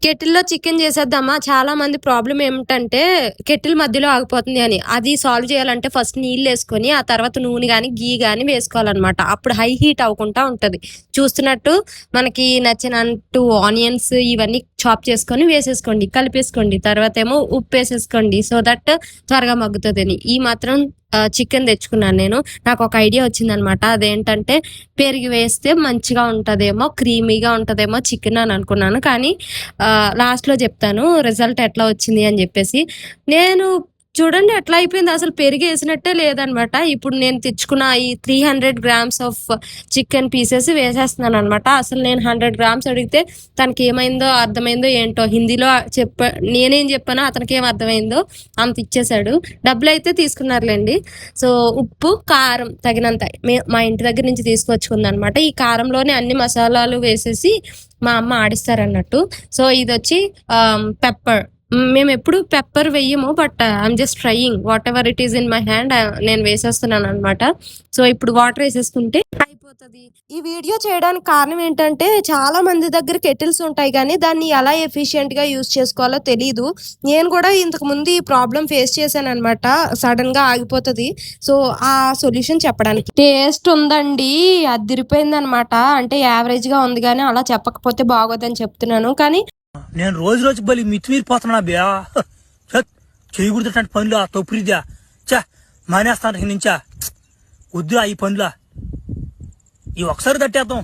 కెటిల్‌లో chicken చేసేద్దామా? చాలా మంది ప్రాబ్లమ్ ఏమిటంటే కెటిల్ మధ్యలో ఆగిపోతుంది అని. అది సాల్వ్ చేయాలంటే ఫస్ట్ నీళ్లేసుకొని, ఆ తర్వాత నూనె గాని, ఘీ గాని వేసుకోవాలనమాట. అప్పుడు హై హీట్ అవ్వకుండా ఉంటది. చూస్తున్నట్టు మనకి నచ్చినట్టు ఆనియన్స్ ఇవన్నీ చాప్ చేసుకొని వేసేసుకోండి. కలిపేసుకోండి. తర్వాతేమో ఉప్పేసేసుకోండి. సో దట్ త్వరగా మగ్గుతదని. ఈ మాత్రం చికెన్ తెచ్చుకున్నాను నేను. నాకొక ఐడియా వచ్చిందనమాట. అదేంటంటే పెరుగు వేస్తే మంచిగా ఉంటదేమో, క్రీమీగా ఉంటదేమో చికెన్ అని అనుకున్నాను. కానీ లాస్ట్‌లో చెప్తాను రిజల్ట్ ఎట్లా వచ్చింది అని చెప్పేసి. నేను చూడండి ఎట్లా అయిపోయింది అసలు పెరుగేసినట్టే లేదనమాట. ఇప్పుడు నేను తెచ్చుకున్న ఈ 300 గ్రామ్స్ ఆఫ్ చికెన్ పీసెస్ వేసేస్తున్నాననమాట. అసలు నేను 100 గ్రామ్స్ అడిగితే తనకేమైందో అర్థమైందో ఏంటో హిందీలో నేనేం చెప్పానో అతనికేం అర్థమైందో అంత ఇచ్చేసాడు. డబ్బులైతే తీసుకున్నారులెండి. సో ఉప్పు, కారం తగినంత మా ఇంటి దగ్గర నుంచి తీసుకొచ్చుకుందనమాట. ఈ కారంలోనే అన్ని మసాలాలు వేసేసి మా అమ్మ ఆడిస్తారన్నట్టు. సో ఇదొచ్చి పెప్పర్. మేమెప్పుడు పెప్పర్ వెయ్యము. But I'm just trying whatever it is in my hand నేను వేసేస్తున్నాను అనమాట. సో ఇప్పుడు వాటర్ వేసేసుకుంటే అయిపోతుంది. ఈ వీడియో చేయడానికి కారణం ఏంటంటే చాలా మంది దగ్గర కెటిల్స్ ఉంటాయి కానీ దాన్ని ఎలా ఎఫిషియెంట్ గా యూజ్ చేసుకోవాలో తెలీదు. నేను కూడా ఇంతకు ముందు ఈ ప్రాబ్లం ఫేస్ చేశాను అనమాట. సడన్ గా ఆగిపోతుంది. సో ఆ సొల్యూషన్ చెప్పడానికి. టేస్ట్ ఉందండి, అదిరిపోయింది అనమాట. అంటే యావరేజ్ గా ఉంది కానీ అలా చెప్పకపోతే బాగోదని చెప్తున్నాను. కానీ నేను రోజు బలి మితిమీరిపోతున్నా బియా. చేయకూడదు పనులు ఆ తొప్పురిద్యా చా మానేస్తాను నుంచా. వద్దు ఈ పనులా ఈ ఒకసారి తట్టేద్దాం.